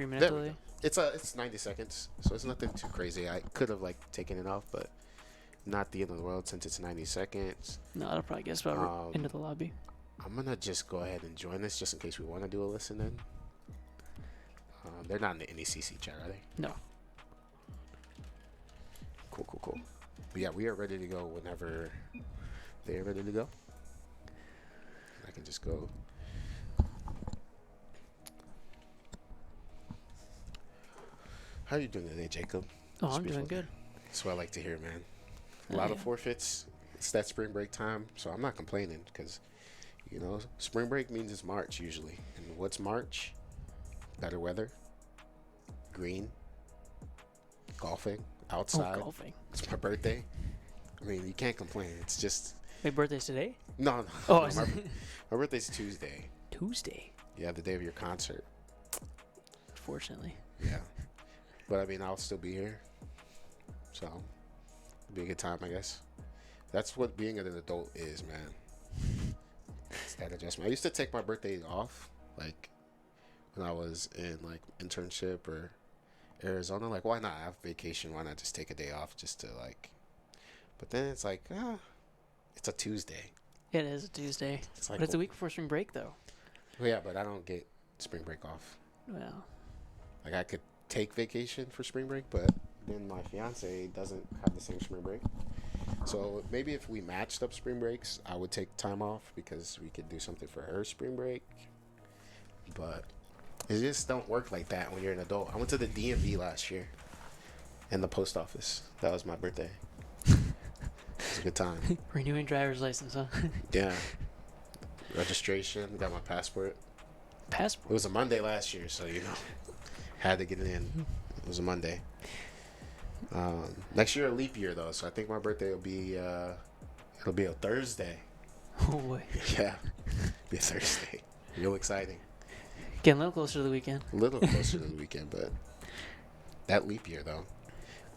3-minute There we delay. go. It's 90 seconds, so it's nothing too crazy. I could have like taken it off, but not the end of the world since it's 90 seconds. No, that'll probably get us about into the lobby. I'm gonna just go ahead and join this just in case we want to do a listen in. They're not in the NECC chat, are they? No. Cool. But yeah, we are ready to go whenever they're ready to go. I can just go. How are you doing today, Jacob? Oh, I'm doing good. That's what I like to hear, man. A lot of forfeits. It's that spring break time, so I'm not complaining because, spring break means it's March usually. And what's March? Better weather, green, golfing, outside. Oh, golfing. It's my birthday. I mean, you can't complain. It's just... Wait, birthday's today? No. Oh, no, my birthday's Tuesday. Tuesday? Yeah, the day of your concert. Unfortunately. Yeah. But, I mean, I'll still be here. So, it'll be a good time, I guess. That's what being an adult is, man. It's that adjustment. I used to take my birthday off, like, when I was in, like, internship or Arizona. Like, why not have vacation? Why not just take a day off just to, like... But then it's like, it's a Tuesday. It is a Tuesday. It's like, but it's a week before spring break, though. Well, yeah, but I don't get spring break off. Well. Like, I could take vacation for spring break, but then my fiance doesn't have the same spring break. So maybe if we matched up spring breaks, I would take time off because we could do something for her spring break. But it just don't work like that when you're an adult. I went to the DMV last year and the post office. That was my birthday. It was a good time. Renewing driver's license, huh? Yeah. Registration, got my passport. Passport? It was a Monday last year, so, had to get it in. It was a Monday. Next year a leap year though, so I think my birthday will be it'll be a Thursday. Oh boy. Yeah, be a Thursday. Real exciting. Getting a little closer to the weekend. A little closer to the weekend, but that leap year though.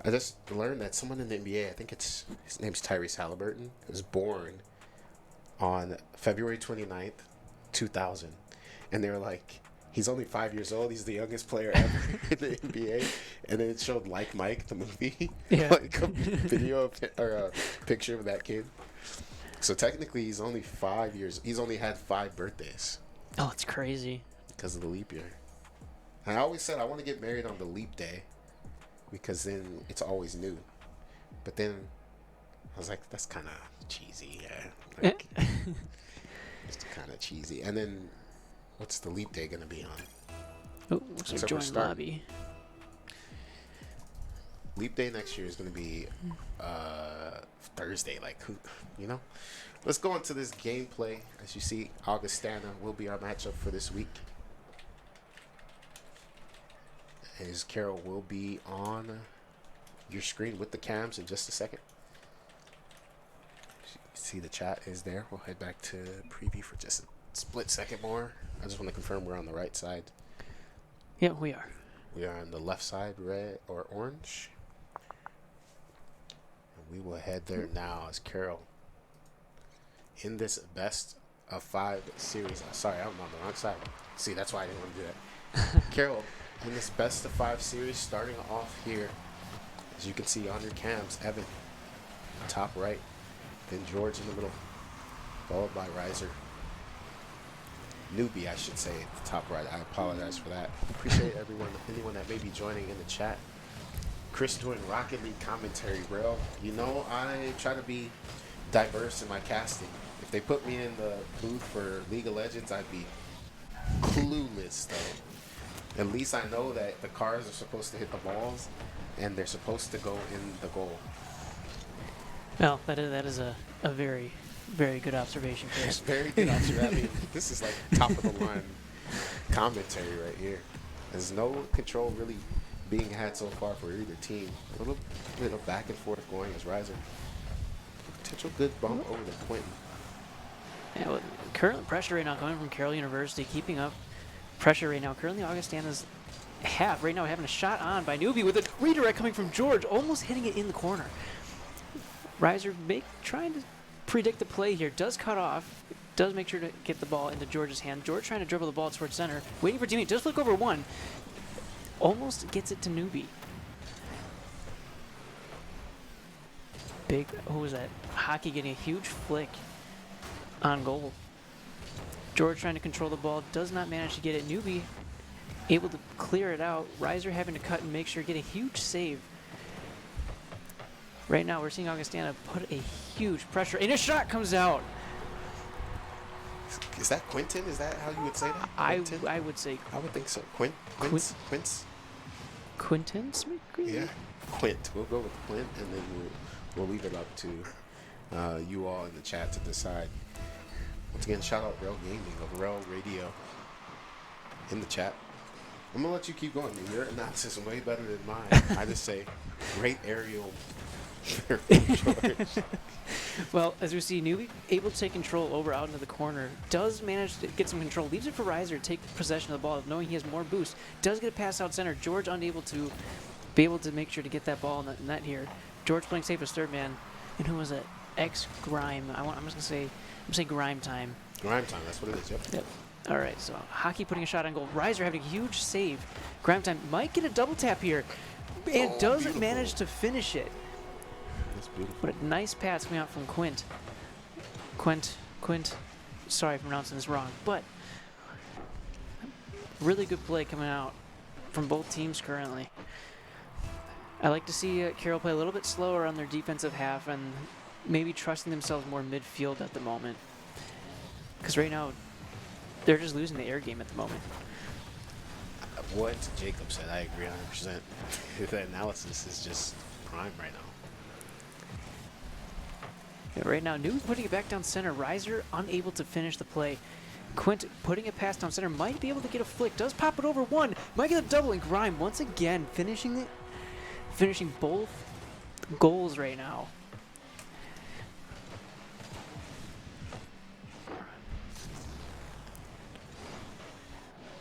I just learned that someone in the NBA, I think his name's Tyrese Halliburton, was born on February 29th, 2000, and they were like, he's only 5 years old. He's the youngest player ever in the NBA. And then it showed Like Mike, the movie. Yeah. Like a video or a picture of that kid. So technically, he's only 5 years. He's only had 5 birthdays. Oh, it's crazy. Because of the leap year. And I always said I want to get married on the leap day. Because then it's always new. But then I was like, that's kind of cheesy. Yeah. Like, it's kind of cheesy. And then... what's the leap day going to be on? Oh, looks like join lobby. Leap day next year is going to be Thursday. Like, Let's go into this gameplay. As you see, Augustana will be our matchup for this week. As Carroll will be on your screen with the cams in just a second. See the chat is there. We'll head back to preview for just a split second more. I just want to confirm we're on the right side. Yeah, we are. We are on the left side, red or orange. And we will head there now as Carroll in this best of 5 series. Sorry, I'm on the wrong side. See, that's why I didn't want to do that. Carroll in this best of 5 series, starting off here. As you can see on your cams, Evan, top right. Then George in the middle, followed by Riser. Newbie, I should say, at the top right. I apologize for that. Appreciate anyone that may be joining in the chat. Chris doing Rocket League commentary, bro. I try to be diverse in my casting. If they put me in the booth for League of Legends, I'd be clueless, though. At least I know that the cars are supposed to hit the balls, and they're supposed to go in the goal. Well, that is a very, very good observation, Chris. Very good observation. I mean, this is like top of the line commentary right here. There's no control really being had so far for either team. A little bit of back and forth going as Riser. Potential good bump over the Quentin. Yeah, well, current pressure right now coming from Carroll University, keeping up pressure right now. Currently, Augustana's right now having a shot on by Newbie with a redirect coming from George, almost hitting it in the corner. Riser trying to predict the play here. Does cut off. Does make sure to get the ball into George's hand. George trying to dribble the ball towards center. Waiting for teammate. Does flick over one. almost gets it to Newbie. Who was that? Hockey getting a huge flick on goal. George trying to control the ball, does not manage to get it. Newbie able to clear it out. Reiser having to cut and make sure, get a huge save. Right now, we're seeing Augustana put a huge pressure, and a shot comes out. Is that Quinton? Is that how you would say that? I would say I would think so. Quince? Quintins? Yeah, Quint. We'll go with Quint, and then we'll leave it up to you all in the chat to decide. Once again, shout out Rel Gaming of Rel Radio in the chat. I'm going to let you keep going. Your analysis is way better than mine. I just say, great aerial. Well, as we see, Newbie able to take control over out into the corner. Does manage to get some control. Leaves it for Reiser to take possession of the ball, knowing he has more boost. Does get a pass out center. George unable to be able to make sure to get that ball in the net here. George playing safe as third man. And who was it? Grime. I'm just going to say, Grime time. Grime time, that's what it is, Yep. All right, so Hockey putting a shot on goal. Reiser having a huge save. Grime time might get a double tap here. And doesn't beautiful. manage to finish it. That's beautiful. What a nice pass coming out from Quint. Quint. Sorry for pronouncing this wrong, but really good play coming out from both teams currently. I like to see Carroll play a little bit slower on their defensive half and maybe trusting themselves more midfield at the moment. Because right now, they're just losing the air game at the moment. What Jacob said, I agree 100%. The analysis is just prime right now. Yeah, right now, Newbie putting it back down center. Reiser unable to finish the play. Quint putting it past down center. Might be able to get a flick. Does pop it over one. Might get a double. And Grime once again finishing it. Finishing both goals right now.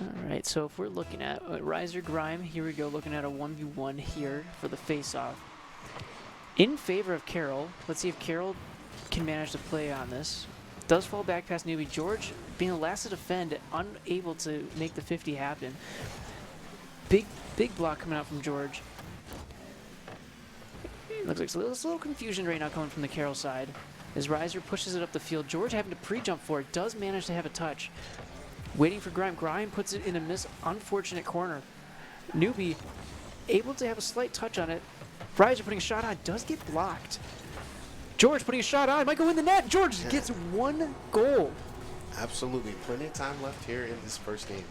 All right, so if we're looking at Reiser Grime, here we go, looking at a 1v1 here for the face-off. In favor of Carroll. Let's see if Carroll can manage to play on this. Does fall back past Newbie. George being the last to defend, unable to make the 50 happen. Big block coming out from George. Looks like there's a little confusion right now coming from the Carroll side. As Reiser pushes it up the field. George having to pre-jump for it. Does manage to have a touch. Waiting for Grime. Grime puts it in a unfortunate corner. Newbie able to have a slight touch on it. Reiser putting a shot on. Does get blocked. George putting a shot on. Might go in the net. George gets one goal. Absolutely. Plenty of time left here in this first game.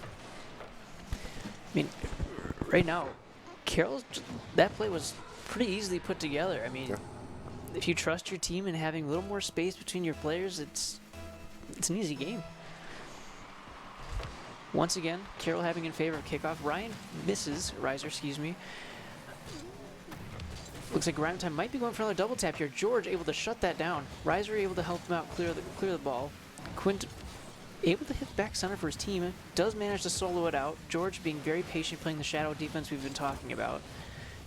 I mean, right now, that play was pretty easily put together. I mean, if you trust your team and having a little more space between your players, it's an easy game. Once again, Carroll having in favor of kickoff. Reiser, excuse me. Looks like Grime time might be going for another double tap here. George able to shut that down. Reiser able to help him out, clear the ball. Quint able to hit back center for his team. Does manage to solo it out. George being very patient, playing the shadow defense we've been talking about.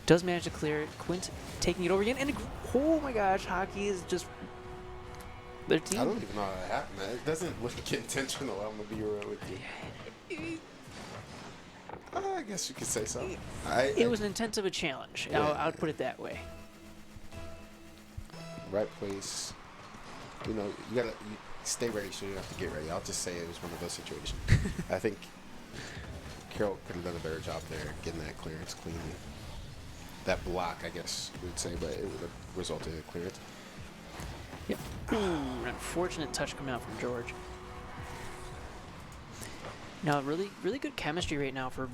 Does manage to clear it. Quint taking it over again. And oh my gosh, Hockey is just their team. I don't even know how that happened, man. It doesn't look intentional. I'm going to be real with you. I guess you could say so. It was an intent of a challenge. Yeah. I would put it that way. Right place. You know, you gotta stay ready so you don't have to get ready. I'll just say it was one of those situations. I think Carroll could have done a better job there, getting that clearance cleanly. That block, I guess we would say, but it would have resulted in a clearance. Yep. An unfortunate touch coming out from George. Now, really good chemistry right now for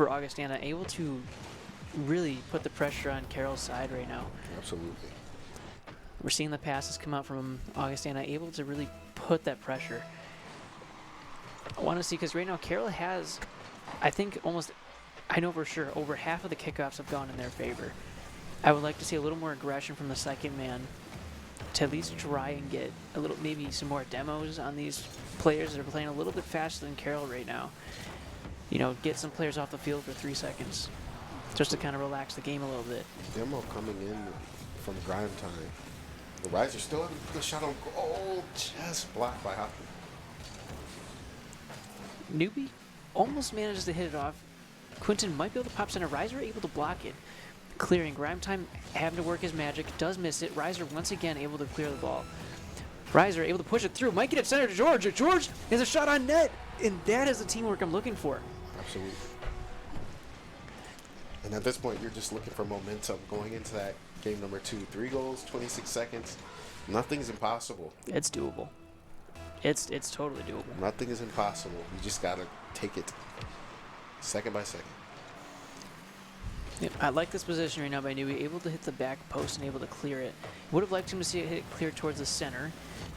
Augustana, able to really put the pressure on Carroll's side right now. Absolutely. We're seeing the passes come out from Augustana, able to really put that pressure. I want to see, because right now Carroll has, I think I know for sure, over half of the kickoffs have gone in their favor. I would like to see a little more aggression from the second man to at least try and get maybe some more demos on these players that are playing a little bit faster than Carroll right now. You know, get some players off the field for 3 seconds just to kind of relax the game a little bit. Demo coming in from Grime time. The Reiser still having a shot on goal, just blocked by Hockey. Newbie almost manages to hit it off. Quinton might be able to pop center. Riser able to block it. Clearing. Grime time having to work his magic. Does miss it. Riser once again able to clear the ball. Riser able to push it through. Might get it center to George. George has a shot on net. And that is the teamwork I'm looking for. Absolutely. And at this point, you're just looking for momentum going into that game number 2. 3 goals, 26 seconds. Nothing's impossible. It's doable. It's totally doable. Nothing is impossible. You just got to take it second by second. Yep, I like this position right now by Newby, able to hit the back post and able to clear it. Would have liked him to see it hit clear towards the center,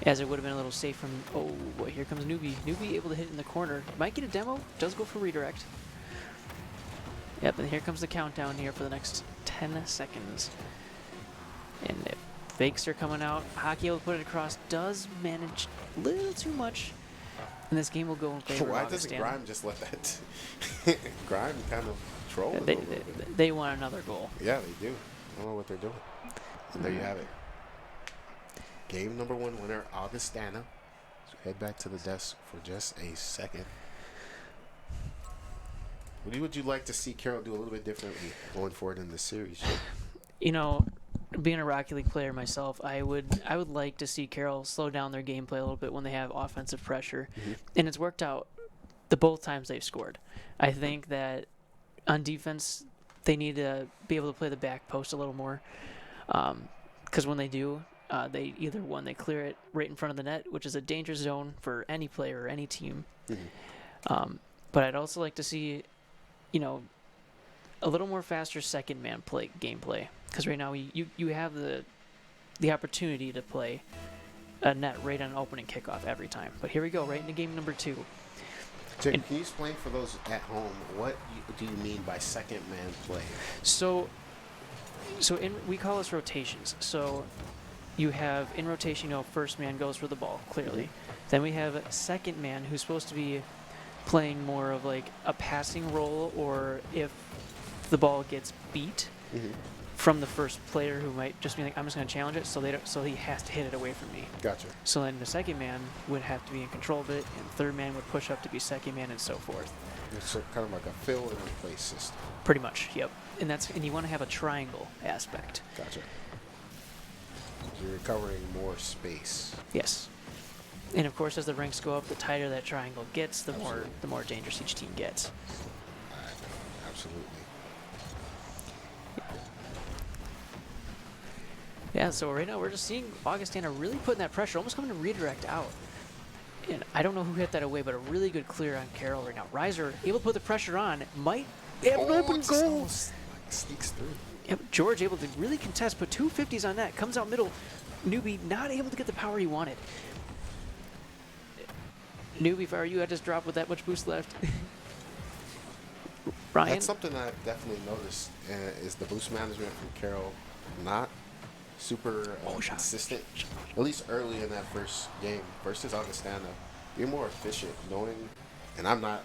as it would have been a little safe from, oh boy, here comes Newby. Newby able to hit it in the corner. Might get a demo, does go for redirect. Yep, and here comes the countdown here for the next 10 seconds. And fakes are coming out. Hockey able to put it across, does manage a little too much. And this game will go in favor of Why Augustana. doesn't Grime just let that? Grime kind of troll it a little bit. They want another goal. Yeah, they do. I don't know what they're doing. And there you have it. Game number 1 winner, Augustana. So head back to the desk for just a second. What would you like to see Carroll do a little bit differently going forward in this series? You know, being a Rocket League player myself, I would like to see Carroll slow down their gameplay a little bit when they have offensive pressure. And it's worked out the both times they've scored. I think that on defense, they need to be able to play the back post a little more. Because when they do, they either one, they clear it right in front of the net, which is a dangerous zone for any player or any team. But I'd also like to see, you know, a little more faster second man gameplay. Because right now you have the opportunity to play a net right on opening kickoff every time. But here we go, right into game number 2. Jake, can you explain for those at home what do you mean by second man play? So we call this rotations. So you have in rotation, you know, first man goes for the ball clearly. Then we have a second man who's supposed to be playing more of like a passing role, or if the ball gets beat from the first player who might just be like, I'm just going to challenge it, so he has to hit it away from me. Gotcha. So then the second man would have to be in control of it, and third man would push up to be second man, and so forth. It's kind of like a fill and replace system. Pretty much, yep. And you want to have a triangle aspect. Gotcha. You're recovering more space. Yes. And of course, as the ranks go up, the tighter that triangle gets, the more dangerous each team gets. Absolutely. Yeah, so right now we're just seeing Augustana really putting that pressure, almost coming to redirect out. And I don't know who hit that away, but a really good clear on Carroll right now. Riser able to put the pressure on, might have an open goal. Sneaks through. Yep, George able to really contest, put 2 50s on that, comes out middle. Newby not able to get the power he wanted. Newby, if I were you, I'd just drop with that much boost left. Ryan? That's something I've definitely noticed is the boost management from Carroll not super consistent, at least early in that first game versus Augustana. You're more efficient knowing, and I'm not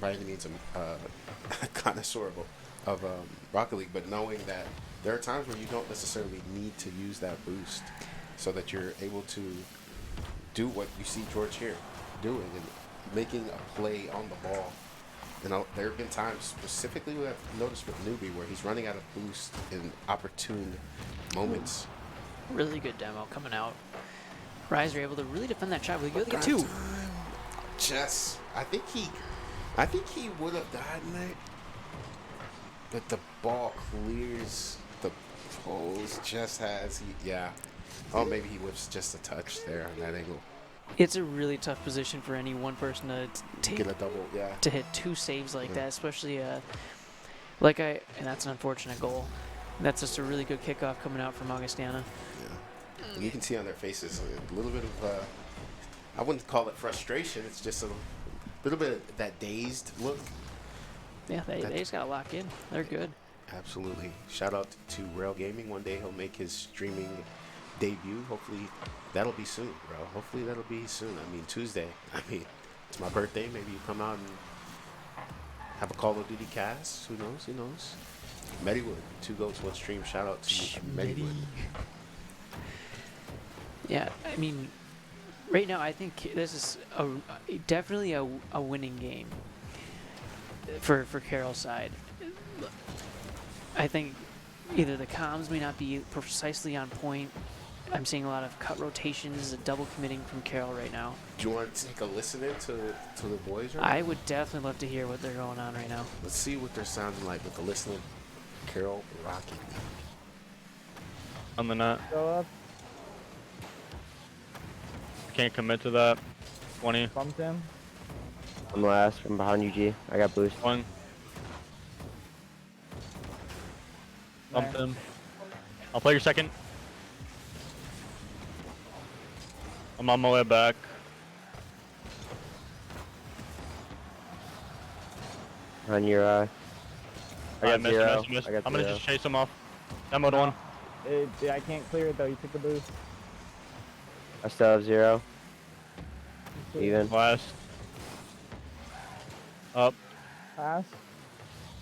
by any means a connoisseur of Rocket League, but knowing that there are times where you don't necessarily need to use that boost so that you're able to do what you see George here doing and making a play on the ball. You know, there have been times specifically we have noticed with Newbie where he's running out of boost in opportune moments. Really good demo coming out. Riser able to really defend that shot. Will he get 2? Jess, I think he would have died in that, but the ball clears the post. Jess has oh, maybe he whips just a touch there on that angle. It's a really tough position for any one person to Get a double, to hit 2 saves like that, especially and that's an unfortunate goal. That's just a really good kickoff coming out from Augustana. Yeah, and you can see on their faces a little bit of I wouldn't call it frustration. It's just a little bit of that dazed look. Yeah, they just gotta lock in. They're good. Absolutely. Shout out to Rail Gaming. One day he'll make his streaming debut. Hopefully that'll be soon, bro. Hopefully that'll be soon. I mean, Tuesday. I mean, it's my birthday. Maybe you come out and have a Call of Duty cast. Who knows? Who knows? Mediwood, 2 goats, 1 stream. Shout out to Mediwood. Yeah, I mean, right now I think this is definitely a winning game. for Carroll's side. I think either the comms may not be precisely on point. I'm seeing a lot of cut rotations, double committing from Carroll right now. Do you want to take a listen in to the boys right I now? would definitely love to hear what they're going on right now. Let's see what they're sounding like with the listening. Carroll rocking. On the net. Go up, Can't commit to that. 20. bumped him. I'm last from behind you, G. I got boost. 1. Bumped Nice. him. I'll play your second. I'm on my way back. On your I got missed, zero. missed, missed. I got I'm gonna zero. just chase him off. Demoed 1. I can't clear it though. You took the boost. I still have 0. Even. Last. Up. Pass.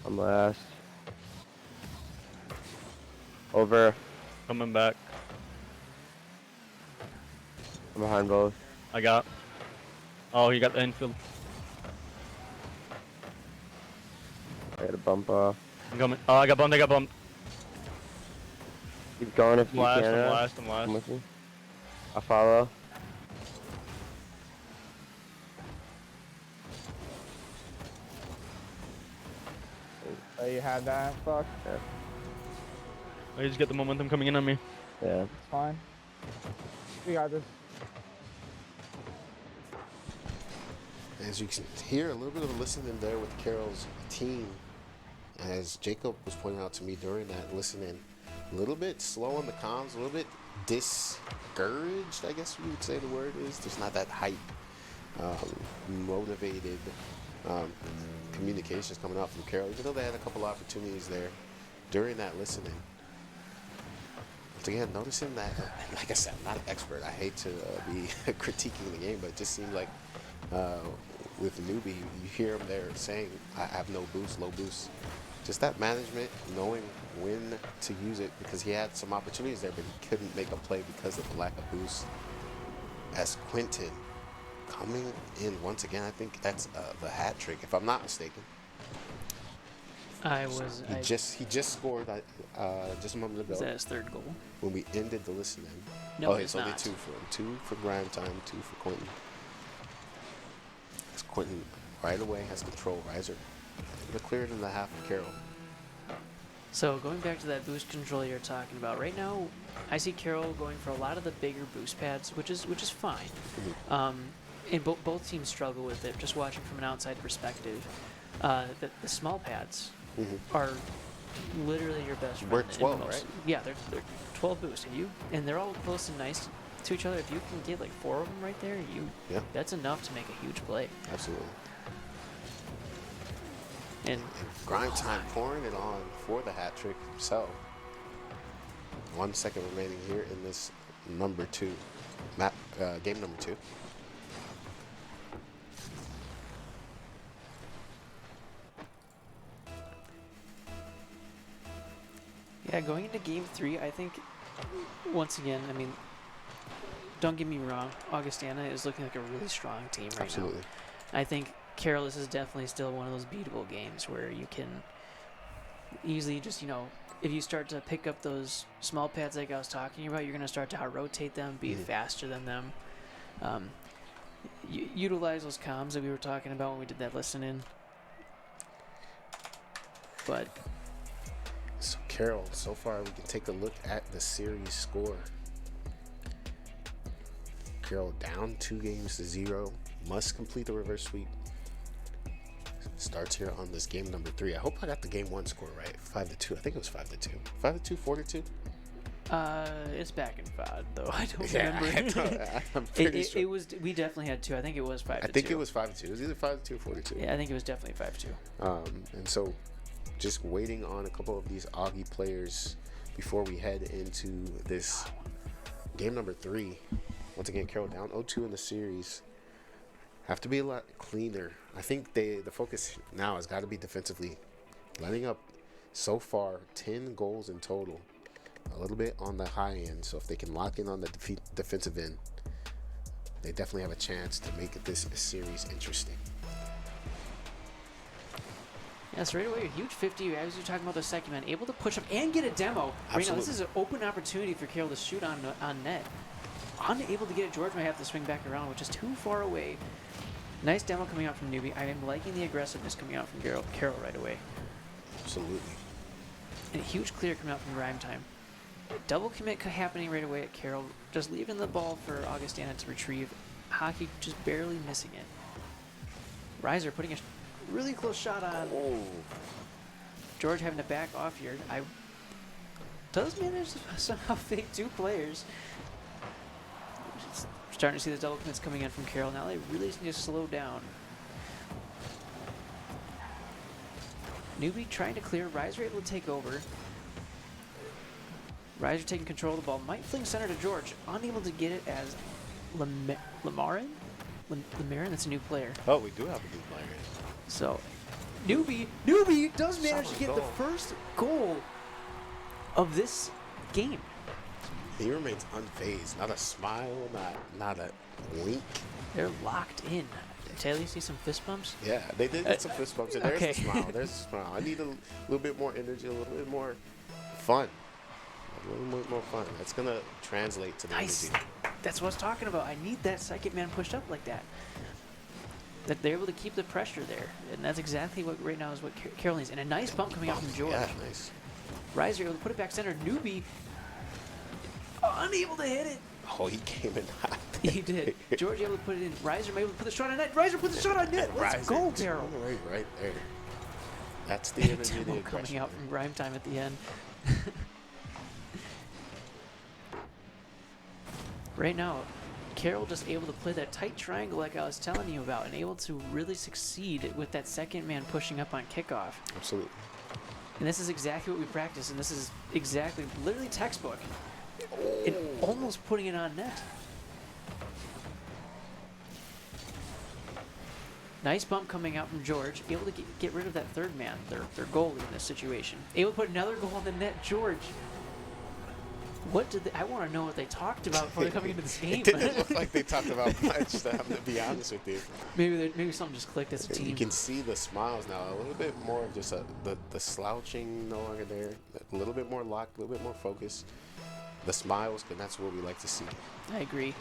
I'm last. Over. Coming back. I'm behind both. I got. Oh, he got the infield. I got a bump off. I'm coming. Oh, I got bumped. I got bumped. Keep going if I'm you last. can. I'm last. I'm Come last. with me. I'll follow. Oh, you had that. Fuck. I just get the momentum coming in on me. Yeah. It's fine. We got this. As you can hear, a little bit of a listening there with Carroll's team. As Jacob was pointing out to me during that listening, a little bit slow on the comms, a little bit discouraged, I guess we would say the word is. There's not that hype, motivated communications coming out from Carroll, even though they had a couple opportunities there during that listening. Once again, noticing that, like I said, I'm not an expert. I hate to be critiquing the game, but it just seemed like with the newbie, you hear him there saying, I have no boost, low boost. Just that management, knowing when to use it, because he had some opportunities there, but he couldn't make a play because of the lack of boost. As Quentin coming in once again, I think that's the hat trick, if I'm not mistaken. He just scored just a moment Is ago that his third goal? when we ended the listening. No, it's it's only not. 2 for him. 2 for grind time, 2 for Quentin. As Quentin right away has control. Riser clearer than the half of Carroll. So going back to that boost control you're talking about, right now I see Carroll going for a lot of the bigger boost pads, which is fine. And both teams struggle with it. Just watching from an outside perspective, the small pads are literally your best friend. We're in 12, most- right? Yeah, they're 12 boosts, and they're all close and nice to each other. If you can get like 4 of them right there, Yeah. that's enough to make a huge play. Absolutely. And And grind time pouring it on for the hat trick himself. 1 second remaining here in this number 2 map, game number 2. yeah, going into game 3, I think once again, I mean, don't get me wrong, Augustana is looking like a really strong team right Absolutely. now. I think Carroll, this is definitely still one of those beatable games where you can easily just, if you start to pick up those small pads like I was talking about, you're going to start to out-rotate them, be faster than them. Utilize those comms that we were talking about when we did that listening. But So Carroll, so far we can take a look at the series score. Carroll down 2-0, must complete the reverse sweep. Starts here on this game number 3. I hope I got the game 1 score right. 5-2. I think it was 5-2. 5-2, 4-2. it's back in FOD though. I don't Yeah, remember. I'm pretty sure. It was. We definitely had 2. I think it was 5-2. I think it was 5-2. It was either 5-2 or 4-2. Yeah, I think it was definitely 5-2. And so just waiting on a couple of these Augie players before we head into this game number 3. Once again, Carroll down 0-2 in the series. Have to be a lot cleaner. I think the focus now has got to be defensively. Letting up so far 10 goals in total. A little bit on the high end. So if they can lock in on the defensive end, they definitely have a chance to make this series interesting. Yes, right away, a huge 50, as you're talking about the second man, able to push up and get a demo. Right now, this is an open opportunity for Carroll to shoot on net. Unable to get it, George might have to swing back around, which is too far away. Nice demo coming out from Newbie. I am liking the aggressiveness coming out from Carroll right away. Absolutely. And a huge clear coming out from Rhyme Time. Double commit happening right away at Carroll, just leaving the ball for Augustana to retrieve. Hockey just barely missing it. Riser putting a really close shot on. Oh. George having to back off here. Does manage to somehow fake 2 players. Starting to see the double commits coming in from Carroll. Now they really just need to slow down. Newbie trying to clear. Riser able to take over. Riser taking control of the ball. Might fling center to George. Unable to get it as Lamarin? Lamarin, that's a new player. Oh, we do have a new player. So, Newbie does manage to get the first goal of this game. He remains unfazed. Not a smile, not a wink. They're locked in. Taylor, you see some fist bumps? Yeah, they did get some fist bumps. And there's okay. a smile. There's a smile. I need a little bit more energy, a little bit more fun. A little bit more fun. That's going to translate to the Nice. energy. That's what I was talking about. I need that second man pushed up like that. That they're able to keep the pressure there. And that's exactly what right now is what Carroll needs. And a nice bump coming out from George. Yeah, nice. Riser able to put it back center. Newbie unable to hit it. Oh, he came in hot. He did. George able to put it in. Riser able to put the shot on net. Riser put the shot on net. Let's go, Carroll. Right there. That's the energy, the Demo aggression. coming out from Grime Time at the end. Right now, Carroll just able to play that tight triangle like I was telling you about and able to really succeed with that second man pushing up on kickoff. Absolutely. And this is exactly what we practice, and this is exactly, literally textbook. And almost putting it on net. Nice bump coming out from George. Able to get rid of that third man, their goalie in this situation. Able to put another goal on the net. George. What did I want to know what they talked about before coming into this game? It didn't look like they talked about much, to be honest with you. Maybe something just clicked as a team. You can see the smiles now. A little bit more of just the slouching no longer there. A little bit more locked, a little bit more focus. The smiles, and that's what we like to see. I agree.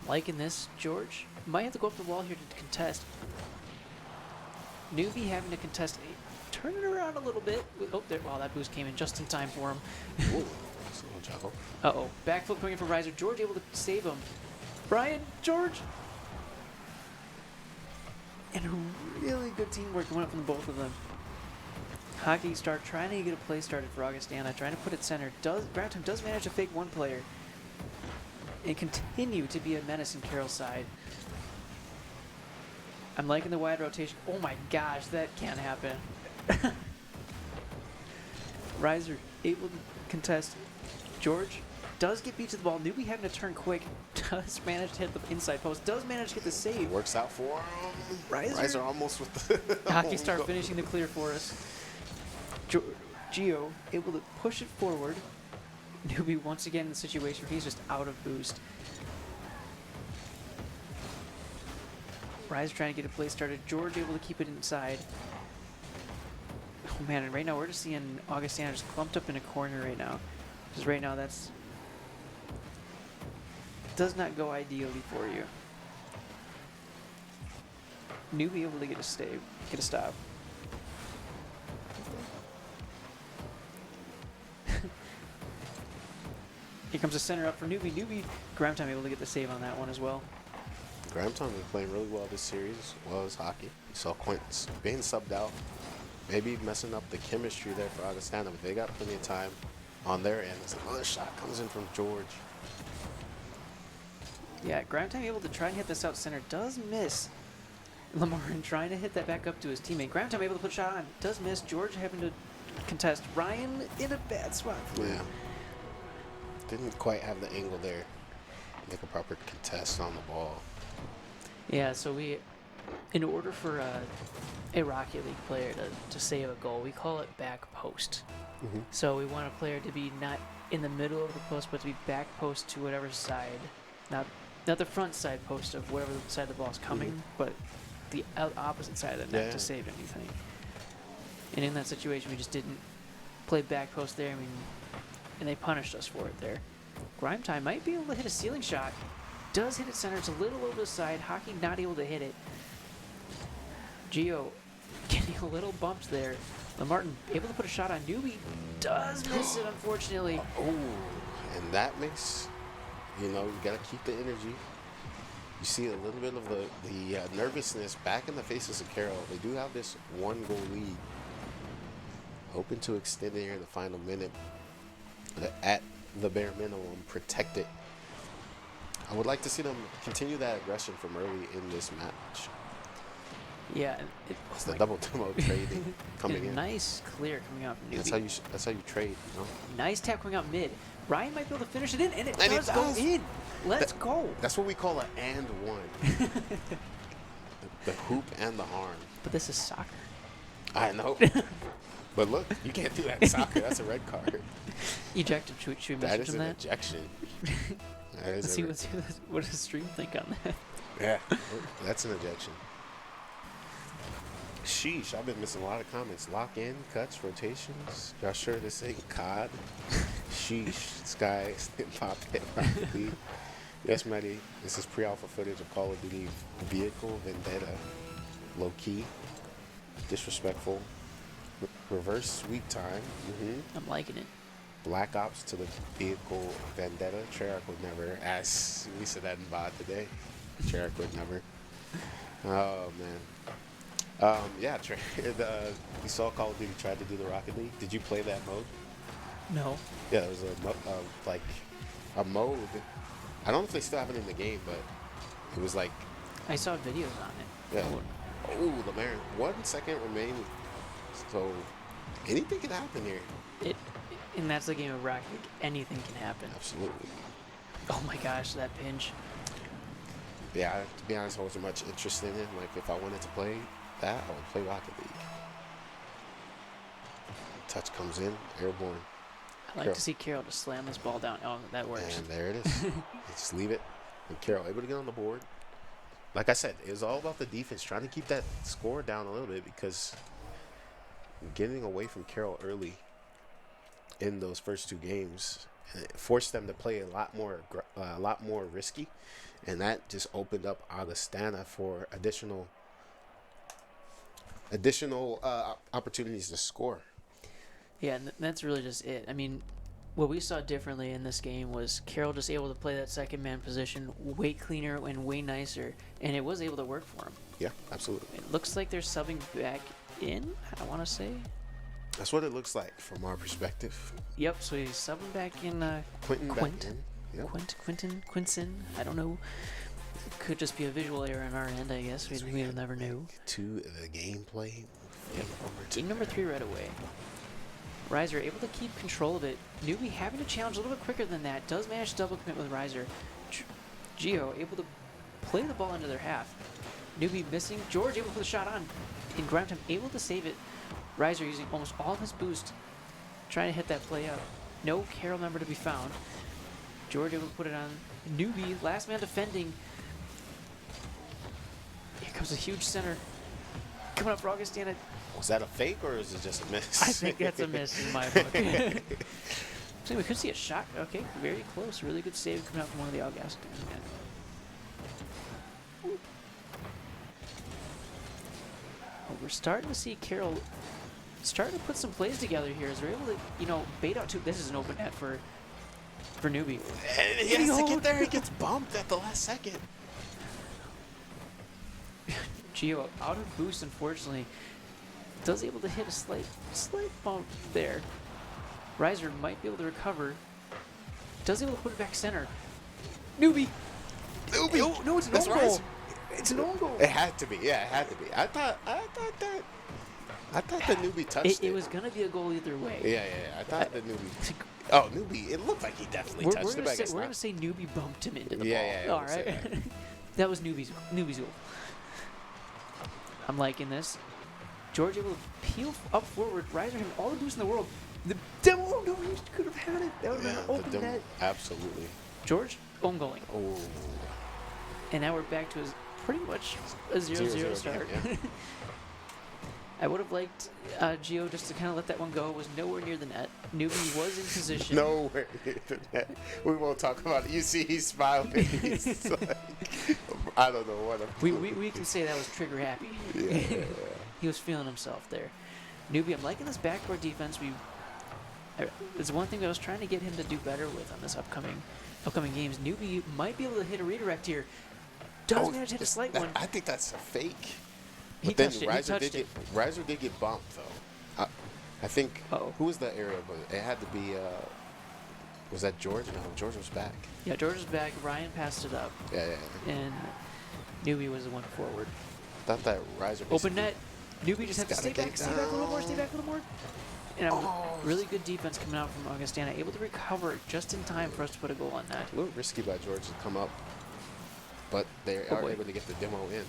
Liking this, George might have to go up the wall here to contest. Newbie having to contest, turn it around a little bit. Oh, there! Wow, that boost came in just in time for him. Ooh, that's a little juggle. Uh-oh, backflip coming in from Riser. George able to save him. Brian, George, and a really good teamwork going up from the both of them. Hockey start trying to get a play started for Augustana, trying to put it center. Grime Time does manage to fake 1 player and continue to be a menace in Carroll's side. I'm liking the wide rotation. Oh my gosh, that can't happen. Riser able to contest. George does get beat to the ball. Newbie having to turn quick. Does manage to hit the inside post. Does manage to get the save. Works out for him. Riser almost with the Hockey start finishing the clear for us. Gio able to push it forward. Newbie once again in the situation where he's just out of boost. Riser trying to get a play started. George able to keep it inside. Oh man, and right now we're just seeing Augustana just clumped up in a corner right now. Because right now that's does not go ideally for you. Newbie able to get a stop. Here comes a center up for Newbie. Grime Time able to get the save on that one as well. Grime Time been playing really well this series, as well as hockey. You saw Quint's being subbed out, maybe messing up the chemistry there for Augustana, but they got plenty of time on their end. Another shot comes in from George. Yeah, Grime Time able to try and hit this out center. Does miss. Lamarin trying to hit that back up to his teammate. Grime Time able to put a shot on. Does miss. George having to contest. Ryan in a bad spot. Yeah. Didn't quite have the angle there. Make a proper contest on the ball. Yeah, so in order for a Rocket League player to save a goal, we call it back post. Mm-hmm. So we want a player to be not in the middle of the post, but to be back post to whatever side, not the front side post of whatever side the ball's coming, but the opposite side of the net to save anything. And in that situation, we just didn't play back post there. I mean, and they punished us for it there. Grime Time might be able to hit a ceiling shot. Does hit it center. It's a little over the side. Hockey not able to hit it. Gio getting a little bumped there. Martin able to put a shot on Newbie. Does miss it, unfortunately. Oh, and that makes, you know, you got to keep the energy. You see a little bit of the nervousness back in the faces of Carroll. They do have this 1-goal lead. Hoping to extend it here in the final minute. At the bare minimum, protect it. I would like to see them continue that aggression from early in this match. Yeah, It's the double demo trading coming in. Nice clear coming out from Newbie. That's how you trade, you know? Nice tap coming out mid. Ryan might be able to finish it in, and it And it does go does. in. Let's go. That's what we call an and one. the hoop and the arm. But this is soccer. I know. But look, you can't do that in soccer. That's a red card. Ejected. Should we That message is him an that? ejection. That is Let's see what does the stream think on that. Yeah, that's an ejection. Sheesh, I've been missing a lot of comments. Lock in, cuts, rotations. Y'all sure this ain't COD? Sheesh, Sky, Pop Hit, Rocket League. Yes, Maddie, this is pre-alpha footage of Call of Duty Vehicle Vendetta. Low key, disrespectful, reverse sweep time. I'm liking it. Black Ops to the Vehicle Vendetta. Treyarch would never. As we said that in VOD today. Treyarch would never. Oh, man. Yeah, you saw Call of Duty tried to do the Rocket League. Did you play that mode? No. Yeah, there was a mode. I don't know if they still have it in the game, but it was like, I saw videos on it. yeah. Oh, Lemaire, 1 second remaining. So anything can happen here. And that's the game of Rocket League. Anything can happen. Absolutely. Oh my gosh, that pinch. Yeah, to be honest, I wasn't much interested in it. Like, if I wanted to play that, I would play Rocket League. Touch comes in, airborne. I like to see Carroll just slam this ball down. Oh, that works. And there it is. Just leave it. And Carroll able to get on the board. Like I said, it was all about the defense, trying to keep that score down a little bit, because getting away from Carroll early in those first 2 games forced them to play a lot more risky, and that just opened up Augustana for additional opportunities to score. Yeah, and that's really just it. I mean, what we saw differently in this game was Carroll just able to play that second man position way cleaner and way nicer, and it was able to work for him. Yeah, absolutely. It looks like they're subbing back in, I want to say. That's what it looks like from our perspective. Yep, so he's subbing back in Quinton. I don't know. Could just be a visual error on our end, I guess. We'll never know. To the gameplay. Game number 3 right away. Riser able to keep control of it. Newbie having to challenge a little bit quicker than that. Does manage to double commit with Riser. Gio able to play the ball into their half. Newbie missing. George able to put the shot on. In Grime Time able to save it. Riser using almost all of his boost. Trying to hit that play up. No Carroll member to be found. George able to put it on. Newbie, last man defending. Here comes a huge center. Coming up for Augustana. Was that a fake, or is it just a miss? I think that's a miss in my book. So we could see a shot. Okay, very close. Really good save coming out from one of the Augustana. Well, we're starting to see Carroll starting to put some plays together here as they're able to, bait out 2. This is an open net for Newbie. And he has to get there. He gets bumped at the last second. Gio out of boost, unfortunately. Does able to hit a slight bump there. Riser might be able to recover. Does able to put it back center. Newbie! Newbie! No, it's an own goal. It's an own goal. It had to be. Yeah, it had to be. I thought the Newbie touched it. It was going to be a goal either way. Yeah. I thought the Newbie. Oh, Newbie. It looked like he definitely touched it. We're going to say Newbie bumped him into the ball. Yeah. All right. That was Newbie's goal. I'm liking this. George able to peel up forward. Riser having all the boost in the world. The demo, no, he could have had it. That would have been an open net. Absolutely. George, own goaling. Oh. And now we're back to pretty much a 0-0 start. Game, yeah. I would have liked Gio just to kind of let that one go. It was nowhere near the net. Newbie was in position. Nowhere near the net. We won't talk about it. You see, he's smiling. He's like, I don't know what We can say that was trigger happy. Yeah. He was feeling himself there. Newbie, I'm liking this backcourt defense. It's one thing I was trying to get him to do better with on this upcoming games. Newbie might be able to hit a redirect here. Does manage to hit a slight one. I think that's a fake. He But then touched it. Riser did get bumped though. I think who was that area? But it had to be. Was that George? No, George was back. Yeah, George was back. Ryan passed it up. Yeah. And Newbie was the one forward. I thought that Riser. Open net. Newbie just had to stay gotta back get a little more, stay back a little more. And Oh. really good defense coming out from Augustana, able to recover just in time for us to put a goal on that. A little risky by George to come up, but they are boy. able to get the demo in.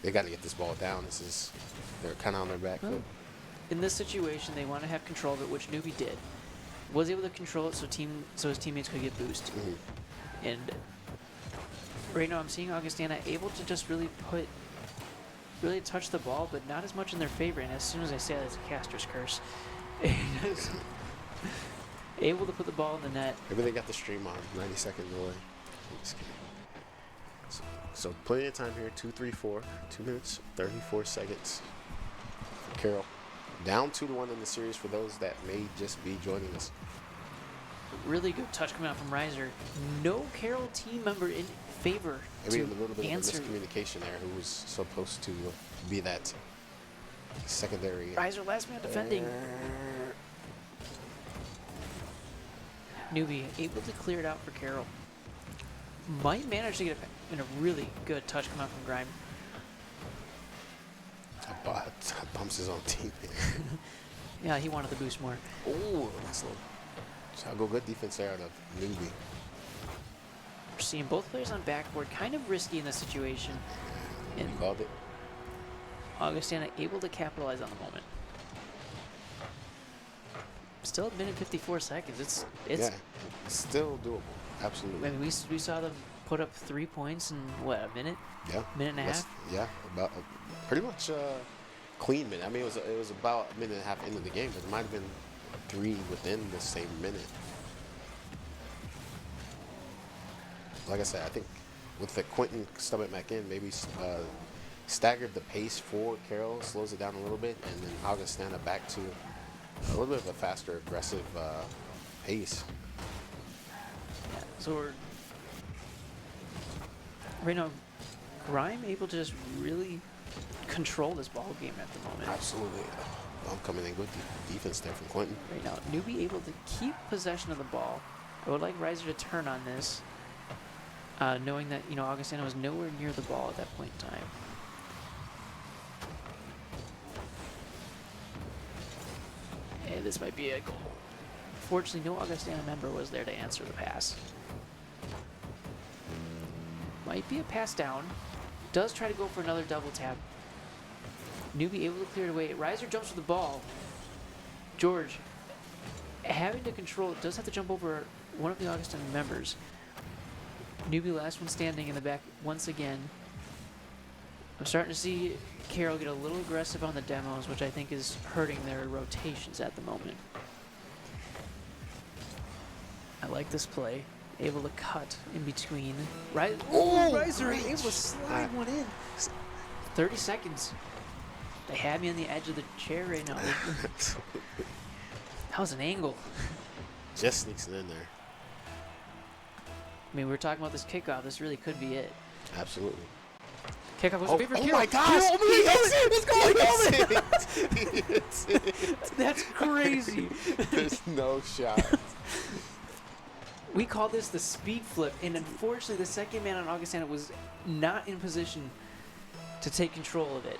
They got to get this ball down. They're kind of on their back foot. In this situation, they want to have control of it, which Newbie did. Was able to control it so his teammates could get boost. Mm-hmm. And right now, I'm seeing Augustana able to just really touch the ball, but not as much in their favor. And as soon as I say that, it's a caster's curse. Able to put the ball in the net. Maybe they got the stream on. 90 seconds away. Just kidding. So plenty of time here. 2-3-4. 2 minutes, 34 seconds. Carroll down 2-1 in the series for those that may just be joining us. Really good touch coming out from Riser. No Carroll team member in favor Maybe to a little bit answer. of miscommunication there. Who was supposed to be that secondary? Riser last man defending. Newbie able to clear it out for Carroll. Might manage to get it in a really good touch coming out from Grime. Bumps his own team. Yeah, he wanted the boost more. Oh, nice little. So I'll go good defense there out of Newbie. We're seeing both players on backboard, kind of risky in this situation. And And called it. Augustana able to capitalize on the moment. Still at minute 54 seconds. It's Still doable. Absolutely. I mean, we saw them put up 3 points in what, a minute? Yeah. Minute and a half? Yeah, about pretty much clean minute. I mean, it was about a minute and a half into the game, but it might have been 3 within the same minute. Like I said, I think with the Quentin stubbing back in, maybe staggered the pace for Carroll, slows it down a little bit, and then Augustana back to a little bit of a faster, aggressive pace. Yeah, so we're right now, Grime able to just really control this ball game at the moment. Absolutely. I'm coming in good defense there from Quentin. Right now, Newbie able to keep possession of the ball. I would like Riser to turn on this, knowing that Augustana was nowhere near the ball at that point in time. And this might be a goal. Fortunately, no Augustana member was there to answer the pass. Might be a pass down. Does try to go for another double tap. Newbie able to clear it away. Riser jumps for the ball. George, having to control it, does have to jump over one of the Augustana members. Newbie last one standing in the back once again. I'm starting to see Carroll get a little aggressive on the demos, which I think is hurting their rotations at the moment. I like this play. Able to cut in between. Riser able to slide one in. 30 seconds. They had me on the edge of the chair right now. That was an angle. Just sneaks it in there. I mean, we were talking about this kickoff. This really could be it. Absolutely. Kickoff was a favor. Oh my gosh! He hits it. That's crazy. There's no shot. We call this the speed flip, and unfortunately, the second man on Augustana was not in position to take control of it.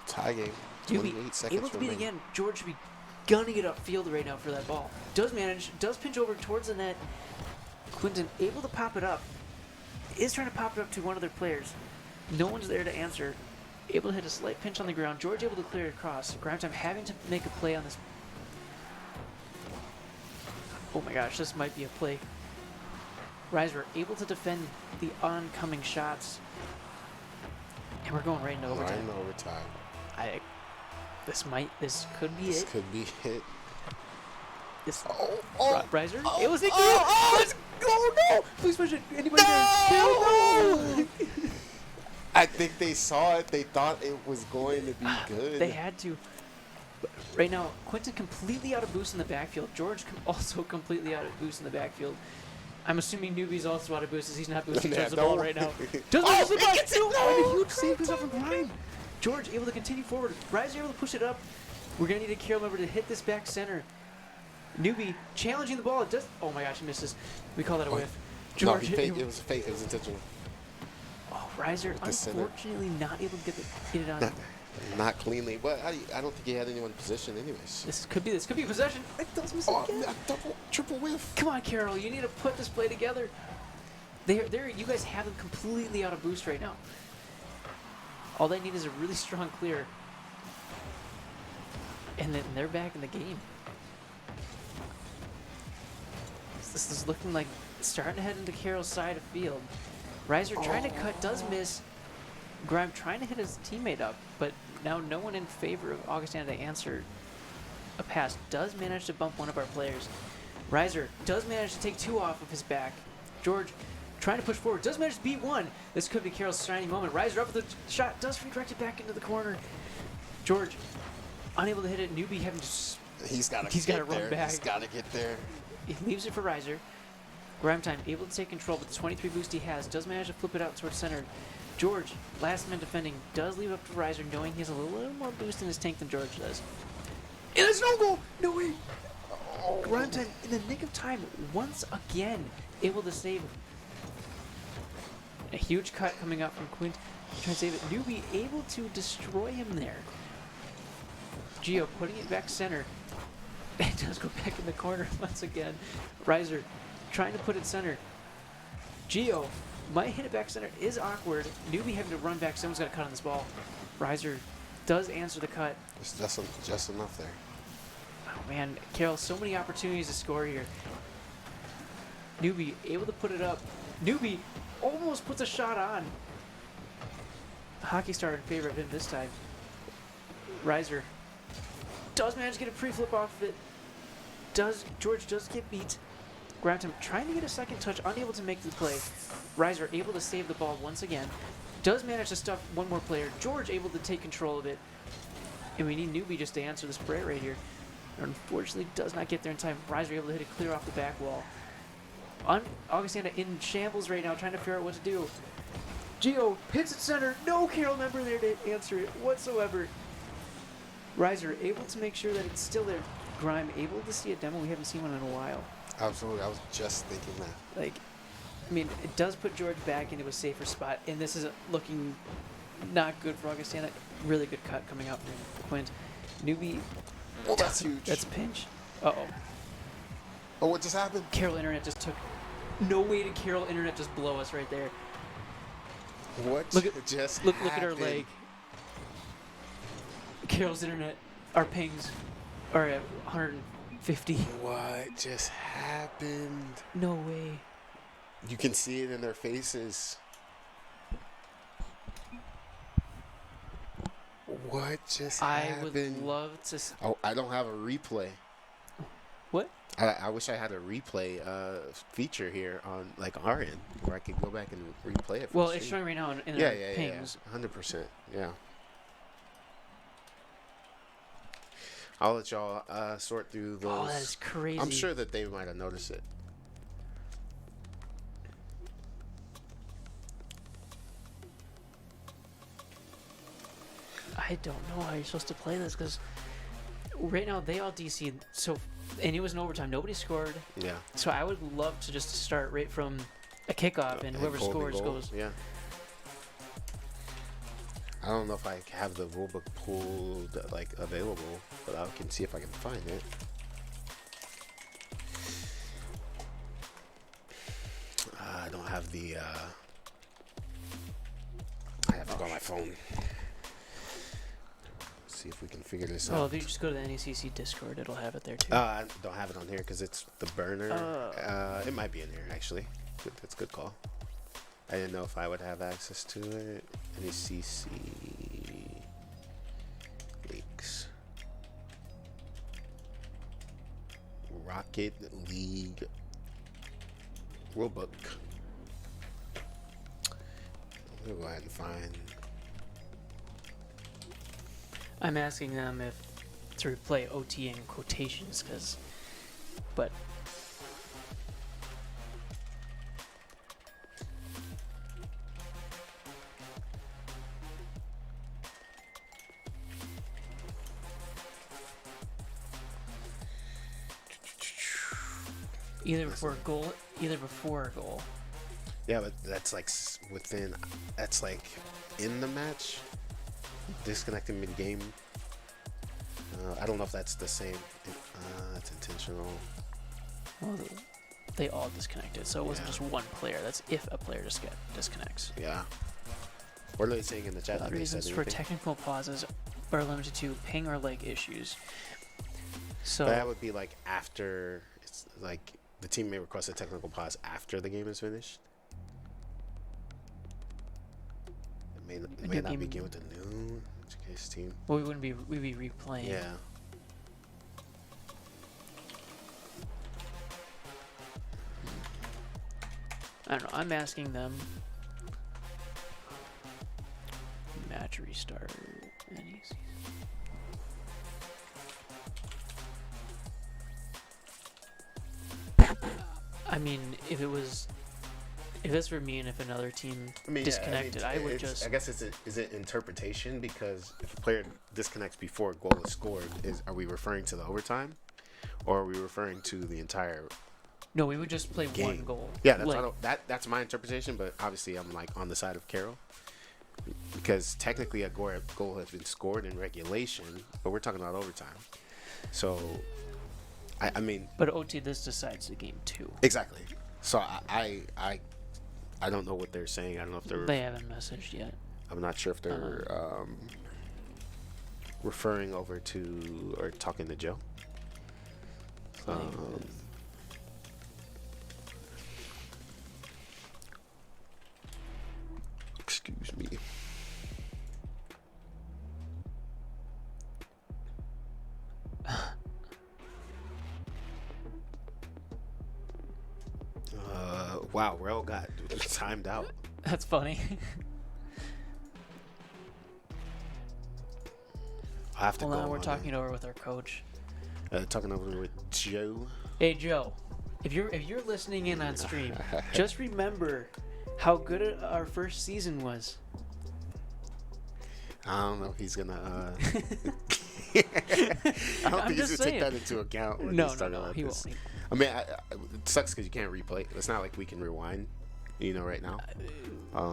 Tie game. Newbie 28 seconds able to beat remaining. again. George should be gunning it upfield right now for that ball. Does manage, does pinch over towards the net. Quinton able to pop it up. Is trying to pop it up to one of their players. No one's there to answer. Able to hit a slight pinch on the ground. George able to clear it across. Grimetime having to make a play on this. Oh my gosh, this might be a play. Riser able to defend the oncoming shots. And we're going right into overtime. Right in overtime. This could be This it. could be it. This Oh, Riser. oh, It was it. oh, Let's go. No. Please push it. Anybody there? Carroll, no. I think they saw it. They thought it was going to be good. They had to. But right now, Quinton completely out of boost in the backfield. George also completely out of boost in the backfield. I'm assuming Newbie's also out of boost as he's not boosting Yeah, towards the ball no. right now. Oh, Doesn't he gets it. no! No! And a huge save goes up from Grime. George able to continue forward. Riser able to push it up. We're going to need a Carroll member to hit this back center. Newbie challenging the ball. It does. Oh my gosh, he misses. We call that a whiff. No, George, he faked. It was fake. It was intentional. oh, Riser the center. unfortunately not able to get it on. Not cleanly, but I don't think he had anyone in position anyways. This could be a possession. It does miss Oh, again. triple whiff. Come on, Carroll. You need to put this play together. You guys have them completely out of boost right now. All they need is a really strong clear. And then they're back in the game. This is looking like it's starting to head into Carroll's side of field. Riser trying to cut, does miss. Grime trying to hit his teammate up, but now no one in favor of Augustana to answer a pass. Does manage to bump one of our players. Riser does manage to take two off of his back. George trying to push forward, does manage to beat one. This could be Carroll's shining moment. Riser up with the shot, does redirect it back into the corner. George unable to hit it. Newbie having to He's got to run back. He's got to get there. He leaves it for Riser. Grime time able to take control with the 23 boost he has. Does manage to flip it out towards center. George, last man defending, does leave up to Riser, knowing he has a little more boost in his tank than George does. And it's no goal! No way! Grime time in the nick of time, once again, able to save him. A huge cut coming up from Quint. Trying to save it. Newbie able to destroy him there. Gio putting it back center. It does go back in the corner once again. Riser trying to put it center. Gio might hit it back center. Is awkward. Newbie having to run back. Someone's got to cut on this ball. Riser does answer the cut. It's just enough there. Oh man, Carroll, so many opportunities to score here. Newbie able to put it up. Newbie almost puts a shot on. Hockey star in favor of him this time. Riser does manage to get a pre-flip off of it. George does get beat. Grabbed him, trying to get a second touch, unable to make the play. Riser able to save the ball once again. Does manage to stuff one more player. George able to take control of it. And we need Newbie just to answer the spray right here. Unfortunately, does not get there in time. Riser able to hit it clear off the back wall. Augustana in shambles right now, trying to figure out what to do. Gio hits it center. No Carroll member there to answer it whatsoever. Riser able to make sure that it's still there. Grime able to see a demo. We haven't seen one in a while. Absolutely. I was just thinking that. Like, I mean, it does put George back into a safer spot, and this is looking not good for Augustana. Really good cut coming out from Quint. Newbie. Oh, that's huge. That's a pinch. Uh-oh. Oh, what just happened? Carroll Internet just took... No way did Carroll Internet just blow us right there. What Look just Look happened? at our leg. Carroll's Internet, our pings are at 150. What just happened? No way. You can see it in their faces. What just happened? I would love to... Oh, I don't have a replay. What? I wish I had a replay feature here on like our end where I could go back and replay it. Well, it's showing right now in our pings. 100%. Yeah. I'll let y'all sort through those. Oh, that is crazy. I'm sure that they might have noticed it. I don't know how you're supposed to play this because right now they all DC'd, so, and it was an overtime. Nobody scored. Yeah. So I would love to just start right from a kickoff and whoever golden scores goal. goes. Yeah. I don't know if I have the rulebook pulled like available, but I can see if I can find it. I don't have the. I have to go on my phone. See if we can figure this Well, out. if you just go to the NECC Discord, it'll have it there too. I don't have it on here because it's the burner. It might be in here actually. That's a good call. I didn't know if I would have access to it. NECC leaks. Rocket League rulebook. We'll go ahead and find. I'm asking them if to replay OT in quotations, but either before a goal. Yeah, but that's like within. That's like in the match. Disconnecting mid game. I don't know if that's the same. That's intentional. Well, they all disconnected, so it wasn't just one player. That's if a player disconnects. Yeah. What are they saying in the chat? The reasons for technical pauses are limited to ping or leg issues. So that would be like after. It's like the team may request a technical pause after the game is finished. It may not begin with the new case team. Well, we'd be replaying. Yeah. I don't know. I'm asking them. Match restart. NECC. I mean, if it's for me and if another team disconnected, I would just. I guess is it interpretation, because if a player disconnects before a goal is scored, are we referring to the overtime, or are we referring to the entire? No, we would just play game? One goal. Yeah, that's my interpretation, but obviously I'm like on the side of Carroll, because technically a goal has been scored in regulation, but we're talking about overtime. So, I mean. But OT, this decides the game too. Exactly. So I don't know what they're saying. I don't know if they haven't messaged yet. I'm not sure if they're referring over to or talking to Joe. Excuse me. Wow, Rel got timed out. That's funny. I have to Hold go. on, we're talking it over with our coach. Talking over with Joe. Hey Joe, if you're listening in on stream, just remember how good our first season was. I don't know if he's gonna. I don't think he's gonna take that into account. When No, he's talking about he this. won't. I mean, it sucks because you can't replay. It's not like we can rewind, right now.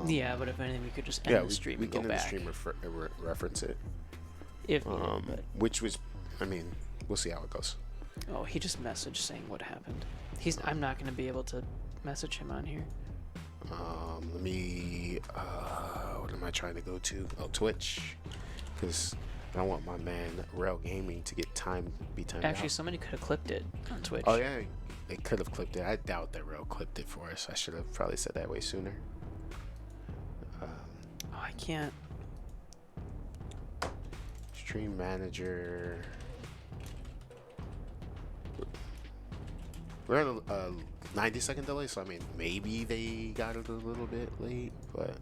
Yeah, but if anything, we could just end the stream and go back. We can end the stream reference it. If needed, but. Which was, I mean, we'll see how it goes. Oh, he just messaged saying what happened. I'm not going to be able to message him on here. Let me. What am I trying to go to? Oh, Twitch, because I don't want my man Rel Gaming to get timed Actually, out. somebody could have clipped it on Twitch. Oh yeah, they could have clipped it. I doubt that Rel clipped it for us. I should have probably said that way sooner. Oh, I can't. Stream manager. We're at a 90-second delay, so I mean, maybe they got it a little bit late, but.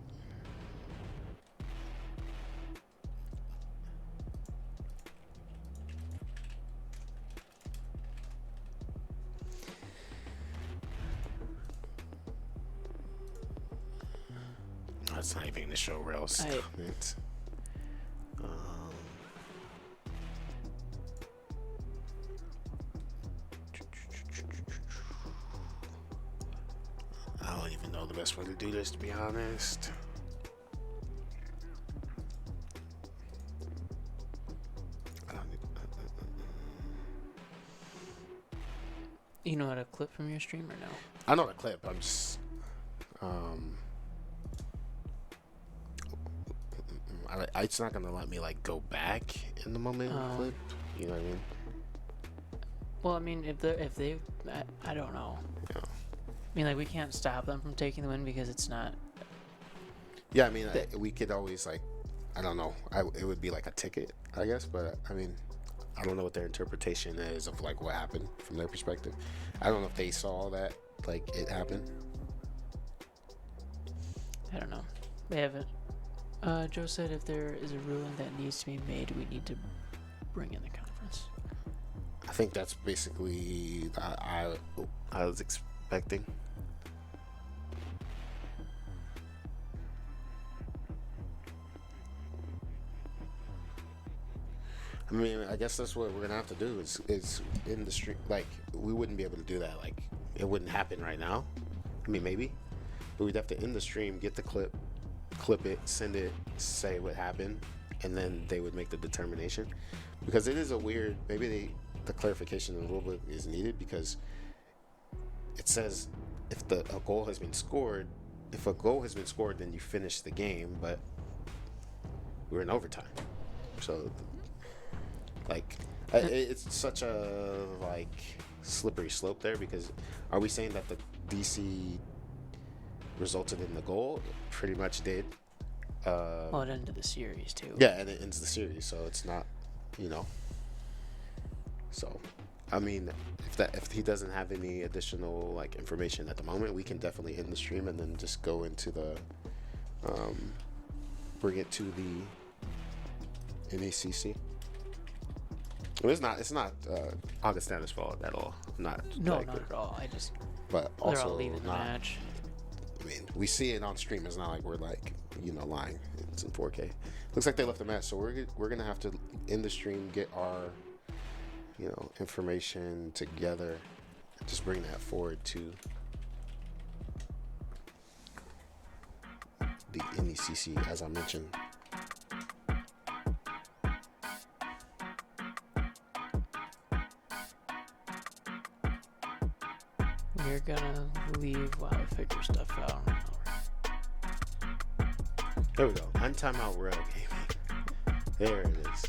That's not even the show Rel's comment. I don't even know the best way to do this, to be honest. You know how to clip from your stream or no? I know the clip. I'm just. It's not gonna let me like go back in the moment and clip. You know what I mean? Well, I mean, if they, I don't know. Yeah. I mean, like, we can't stop them from taking the win because it's not. Yeah, I mean, we could always like, I don't know. It would be like a ticket, I guess. But I mean, I don't know what their interpretation is of like what happened from their perspective. I don't know if they saw that like it happened. I don't know. They haven't. Joe said if there is a ruling that needs to be made, we need to bring in the conference. I think that's basically I was expecting. I mean, I guess that's what we're gonna have to do. Is in the stream. Like, we wouldn't be able to do that. Like, it wouldn't happen right now. I mean, maybe, but we'd have to end the stream, get the clip it, send it, say what happened, and then they would make the determination. Because it is a weird. Maybe the clarification a little bit is needed, because it says if a goal has been scored, then you finish the game. But we're in overtime, so. Like, it's such a like slippery slope there, because are we saying that the DC resulted in the goal? It pretty much did. Well, it ended the series too. Yeah, and it ends the series, so it's not, So, I mean, if he doesn't have any additional like information at the moment, we can definitely end the stream and then just go into the bring it to the NECC. It's not Augustana's fault at all. Not at all. But they're also all leaving the not. match. I mean, we see it on stream. It's not like we're like lying. It's in 4K. Looks like they left the match, so we're gonna have to end the stream, get our information together, just bring that forward to the NECC, as I mentioned. We're gonna leave while we figure stuff out. There we go. Untimeout Rail Gaming. There it is.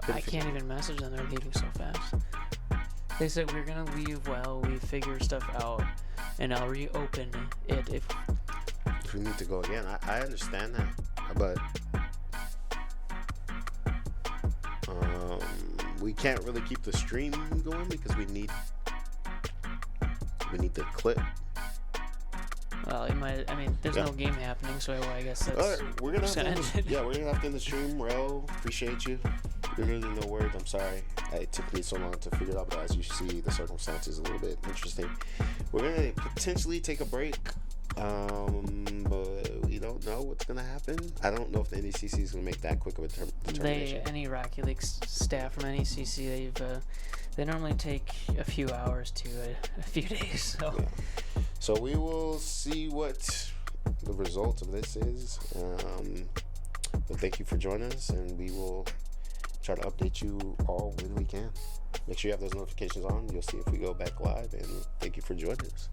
I can't even message them. They're leaving so fast. They said we're gonna leave while we figure stuff out, and I'll reopen it if we need to go again. I understand that, but we can't really keep the stream going because we need the clip. Well, it might. I mean, there's no game happening, so I guess that's. All right, we're gonna have to end it. we're gonna have to end the stream. Rel, appreciate you. Really no words. I'm sorry. It took me so long to figure it out, but as you see, the circumstances a little bit interesting. We're gonna potentially take a break, but we don't know what's gonna happen. I don't know if the NECC is gonna make that quick of a determination. Any Rocket League staff from NECC, they normally take a few hours to a few days. So. Yeah. So we will see what the result of this is. But thank you for joining us, and we will try to update you all when we can. Make sure you have those notifications on. You'll see if we go back live, and thank you for joining us.